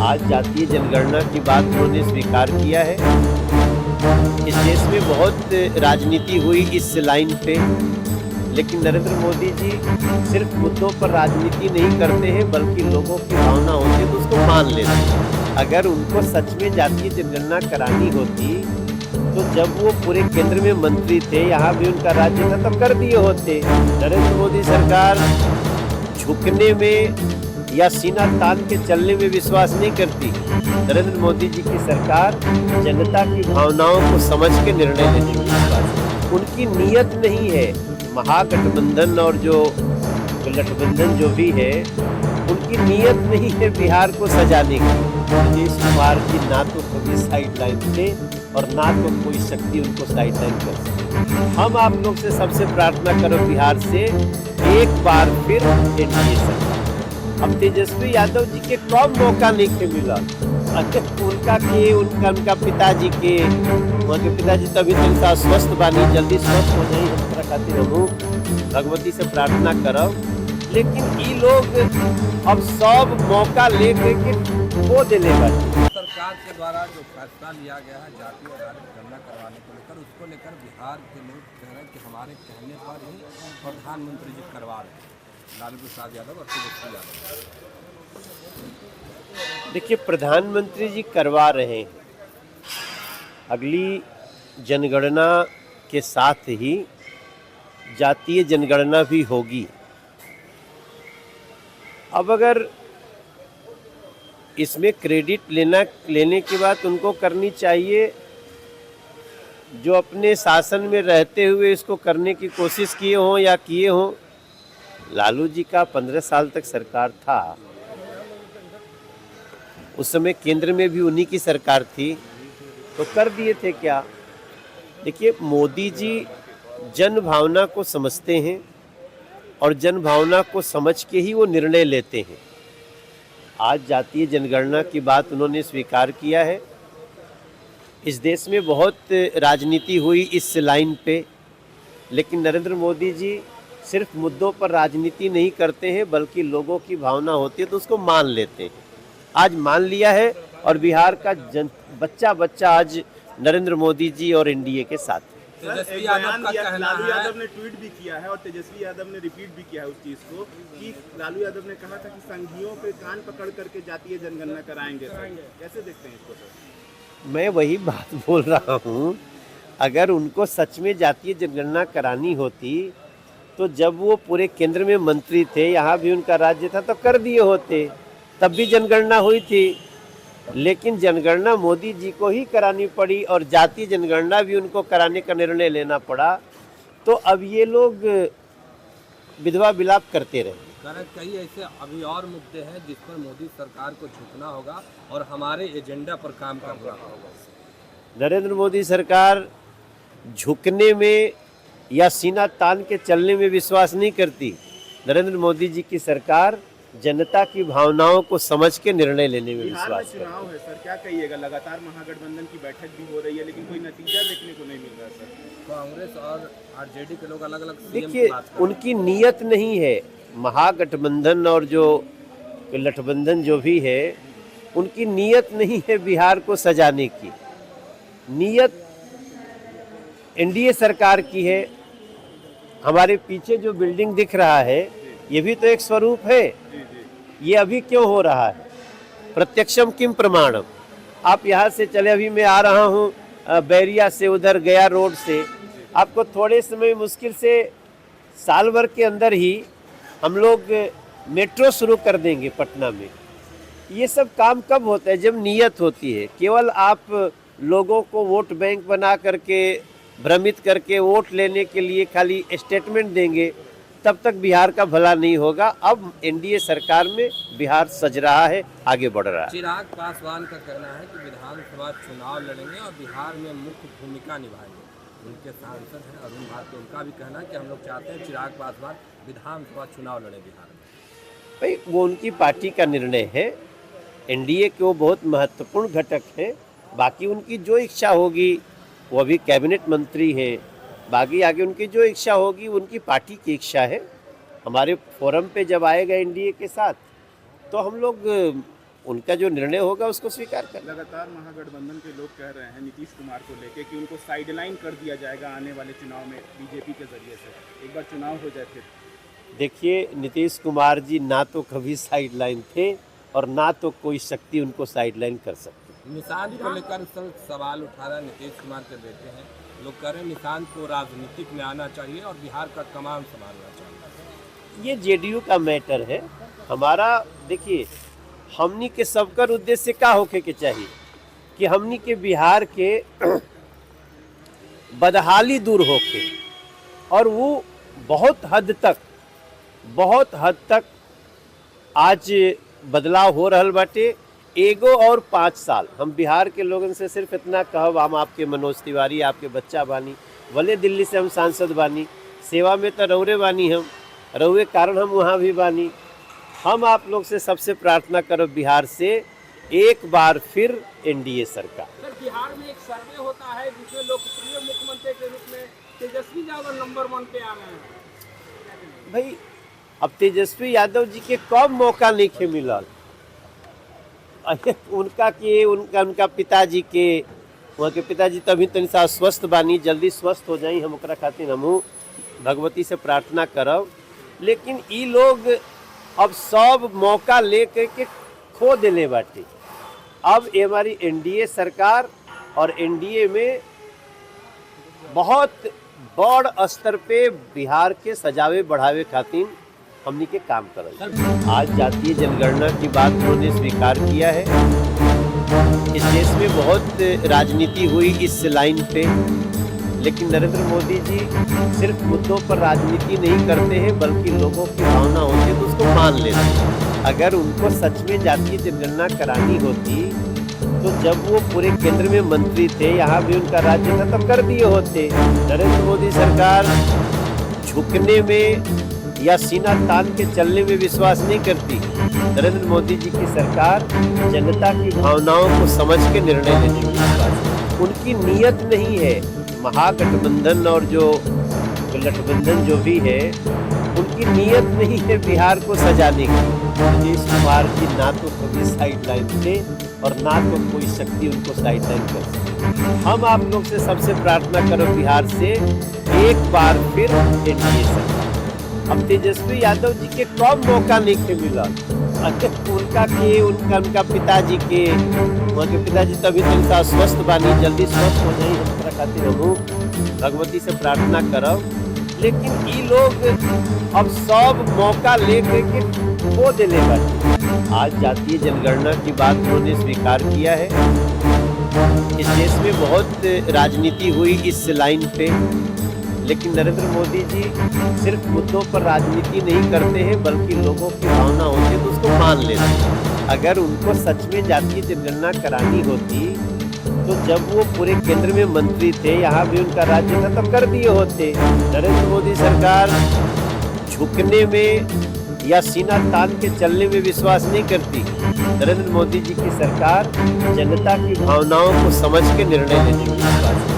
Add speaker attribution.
Speaker 1: आज जातीय जनगणना की बात उन्होंने स्वीकार किया है। इस देश में बहुत राजनीति हुई इस लाइन पे, लेकिन नरेंद्र मोदी जी सिर्फ मुद्दों पर राजनीति नहीं करते हैं, बल्कि लोगों की भावना होती है तो उसको मान लेते हैं। अगर उनको सच में जातीय जनगणना करानी होती तो जब वो पूरे केंद्र में मंत्री थे, यहाँ भी उनका राज्य था, तब कर दिए होते। नरेंद्र मोदी सरकार झुकने में या सीना तान के चलने में विश्वास नहीं करती। नरेंद्र मोदी जी की सरकार जनता की भावनाओं को समझ के निर्णय लेने में विश्वास है। उनकी नीयत नहीं है महागठबंधन और जो गठबंधन जो भी है, उनकी नीयत नहीं है बिहार को सजाने की। नीतीश कुमार जी ना तो कभी साइडलाइन थे और ना तो कोई शक्ति उनको साइडलाइन कर सकती। हम आप लोग से सबसे प्रार्थना करो बिहार से एक बार फिर एनडीए सरकार। अब तेजस्वी यादव जी के कब मौका नहीं मिला, उनका पिताजी के वहाँ के पिताजी तभी तक अस्वस्थ बानी, जल्दी स्वस्थ हो जाए हम खातिर हम भगवती से प्रार्थना करब। लेकिन ये लोग अब सब मौका लेके के खो देने वाले।
Speaker 2: सरकार के द्वारा जो फैसला लिया गया है जातीय आधारित गणना करवाने को लेकर, उसको लेकर बिहार के लोग कह रहे हैं कि हमारे कहने पर ही प्रधानमंत्री जी करवा रहे हैं, लालू प्रसाद यादव और तेजस्वी यादव।
Speaker 1: देखिए, प्रधानमंत्री जी करवा रहे हैं, अगली जनगणना के साथ ही जातीय जनगणना भी होगी। अब अगर इसमें क्रेडिट लेने की बात उनको करनी चाहिए जो अपने शासन में रहते हुए इसको करने की कोशिश किए हों या किए हों। लालू जी का 15 साल तक सरकार था, उस समय केंद्र में भी उन्हीं की सरकार थी, तो कर दिए थे क्या। देखिए, मोदी जी जन भावना को समझते हैं और जन भावना को समझ के ही वो निर्णय लेते हैं। आज जातीय जनगणना की बात उन्होंने स्वीकार किया है। इस देश में बहुत राजनीति हुई इस लाइन पे, लेकिन नरेंद्र मोदी जी सिर्फ मुद्दों पर राजनीति नहीं करते हैं, बल्कि लोगों की भावना होती है तो उसको मान लेते हैं। आज मान लिया है और बिहार का बच्चा आज नरेंद्र मोदी जी और एनडीए के साथ है।
Speaker 2: तेजस्वी यादव का कहना
Speaker 3: लालू
Speaker 2: है,
Speaker 3: यादव ने ट्वीट भी किया है और तेजस्वी यादव ने रिपीट भी किया है उस चीज को कि लालू यादव ने कहा था कि संघियों पे कान पकड़ करके जातीय जनगणना कराएंगे। कैसे देखते हैं इसको सर?
Speaker 1: मैं वही बात बोल रहा हूँ, अगर उनको सच में जातीय जनगणना करानी होती तो जब वो पूरे केंद्र में मंत्री थे, यहाँ भी उनका राज्य था, तो कर दिए होते, तब भी जनगणना हुई थी। लेकिन जनगणना मोदी जी को ही करानी पड़ी और जातीय जनगणना भी उनको कराने का निर्णय लेना पड़ा, तो अब ये लोग विधवा विलाप करते रहे।
Speaker 2: कई ऐसे अभी और मुद्दे हैं जिस पर मोदी सरकार को झुकना होगा और हमारे एजेंडा पर काम करना होगा।
Speaker 1: नरेंद्र मोदी सरकार झुकने में या सीना तान के चलने में विश्वास नहीं करती। नरेंद्र मोदी जी की सरकार जनता की भावनाओं को समझ के निर्णय लेने में
Speaker 3: बिहार में
Speaker 1: विश्वास है।
Speaker 3: चुनाव है सर, क्या कहिएगा? लगातार महागठबंधन की बैठक भी हो रही है, लेकिन कोई नतीजा देखने को नहीं मिल रहा सर।
Speaker 2: कांग्रेस और आरजेडी के लोग अलग अलग
Speaker 1: देखिए, उनकी नीयत नहीं है महागठबंधन और जो गठबंधन जो भी है, उनकी नीयत नहीं है बिहार को सजाने की। नीयत एनडीए सरकार की है। हमारे पीछे जो बिल्डिंग दिख रहा है, ये भी तो एक स्वरूप है। ये अभी क्यों हो रहा है? प्रत्यक्षम किम प्रमाणम। आप यहाँ से चले, अभी मैं आ रहा हूँ बैरिया से, उधर गया रोड से, आपको थोड़े समय मुश्किल से साल भर के अंदर ही हम लोग मेट्रो शुरू कर देंगे पटना में। ये सब काम कब होता है? जब नीयत होती है। केवल आप लोगों को वोट बैंक बना करके भ्रमित करके वोट लेने के लिए खाली स्टेटमेंट देंगे, तब तक बिहार का भला नहीं होगा। अब एनडीए सरकार में बिहार सज रहा है, आगे बढ़ रहा है।
Speaker 2: चिराग पासवान का कहना है कि विधानसभा चुनाव लड़ेंगे और बिहार में मुख्य भूमिका निभाएंगे। उनके सांसद हैं अरुण भारती, उनका भी कहना है कि हम लोग चाहते हैं चिराग पासवान विधानसभा चुनाव लड़े बिहार में।
Speaker 1: भाई, वो उनकी पार्टी का निर्णय है। एनडीए के वो बहुत महत्वपूर्ण घटक हैं। बाकी उनकी जो इच्छा होगी, वो अभी कैबिनेट मंत्री हैं, बाकी आगे उनकी जो इच्छा होगी उनकी पार्टी की इच्छा है। हमारे फोरम पे जब आएगा एनडीए के साथ, तो हम लोग उनका जो निर्णय होगा उसको स्वीकार करना।
Speaker 3: लगातार महागठबंधन के लोग कह रहे हैं नीतीश कुमार को लेके कि उनको साइडलाइन कर दिया जाएगा आने वाले चुनाव में बीजेपी के जरिए से, एक बार चुनाव हो जाए फिर।
Speaker 1: देखिए, नीतीश कुमार जी ना तो कभी साइडलाइन थे और ना तो कोई शक्ति उनको साइडलाइन कर सकती।
Speaker 2: निशांत को लेकर सवाल उठा रहा है नीतीश कुमार के बेटे हैं, लोग कह रहे हैं निशांत को राजनीतिक में आना चाहिए और बिहार का कमान संभालना चाहिए।
Speaker 1: ये जेडीयू का मैटर है। हमारा देखिए, हमनी के सबकर उद्देश्य क्या होके के चाहिए कि हमनी के बिहार के बदहाली दूर होके, और वो बहुत हद तक आज बदलाव हो रहल बाटे। एगो और 5 साल हम बिहार के लोगन से सिर्फ इतना कहब, हम आपके मनोज तिवारी आपके बच्चा बानी, भले दिल्ली से हम सांसद बानी, सेवा में तो रौरे बानी, हम रौरे कारण हम वहाँ भी बानी। हम आप लोग से सबसे प्रार्थना करब बिहार से एक बार फिर एनडीए सरकार।
Speaker 4: सर, बिहार में एक सर्वे होता है जिसमें लोकप्रिय मुख्यमंत्री के रूप में तेजस्वी यादव नंबर 1 पे आ गए हैं।
Speaker 1: भाई, अब तेजस्वी यादव जी के कब मौका नहीं खे मिलल। उनका पिताजी के, वहाँ के पिताजी तभी तनी सा स्वस्थ बानी, जल्दी स्वस्थ हो जाई, हम ओकरा खातिर हमहूँ भगवती से प्रार्थना करब। लेकिन ई लोग अब सब मौका ले के खो देले बाटे। अब हमारी एनडीए सरकार और एनडीए में बहुत बड़ स्तर पे बिहार के सजावे बढ़ावे खातिर हमनी के काम करल। आज जातीय जनगणना की बात उन्होंने स्वीकार किया है। इस देश में बहुत राजनीति हुई इस लाइन पे, लेकिन नरेंद्र मोदी जी सिर्फ मुद्दों पर राजनीति नहीं करते हैं, बल्कि लोगों की भावना होती है तो उसको मान लेते हैं। अगर उनको सच में जातीय जनगणना करानी होती तो जब वो पूरे केंद्र में मंत्री थे, यहाँ भी उनका राज्य था, तब कर दिए होते। नरेंद्र मोदी सरकार झुकने में या सीना तान के चलने में विश्वास नहीं करती। नरेंद्र मोदी जी की सरकार जनता की भावनाओं को समझ के निर्णय लेने में विश्वास। उनकी नीयत नहीं है महागठबंधन और जो गठबंधन जो भी है, उनकी नीयत नहीं है बिहार को सजाने की। नीतीश कुमार जी ना तो कभी साइडलाइन थे और ना तो कोई शक्ति उनको साइडलाइन कर सकती। हम आप लोग से सबसे प्रार्थना करो बिहार से एक बार फिर एनडीए सरकार। अब तेजस्वी यादव जी के कब मौका नहीं के मिला। उनका पिताजी के, वहाँ के पिताजी तभी तनी सा स्वस्थ बानी, जल्दी स्वस्थ हो जाई, हम ओकरा खातिर हमहूँ भगवती से प्रार्थना करब। लेकिन ई लोग अब सब मौका ले के खो देले बाटे। आज जातीय जनगणना की बात उन्होंने स्वीकार किया है। इस देश में बहुत राजनीति हुई इस लाइन पे, लेकिन नरेंद्र मोदी जी सिर्फ मुद्दों पर राजनीति नहीं करते हैं, बल्कि लोगों की भावना होती है तो उसको मान लेते हैं। अगर उनको सच में जातीय जनगणना करानी होती तो जब वो पूरे केंद्र में मंत्री थे, यहाँ भी उनका राज्य था, तब कर दिए होते। नरेंद्र मोदी सरकार झुकने में या सीना तान के चलने में विश्वास नहीं करती। नरेंद्र मोदी जी की सरकार जनता की भावनाओं को समझ के निर्णय लेने में विश्वास।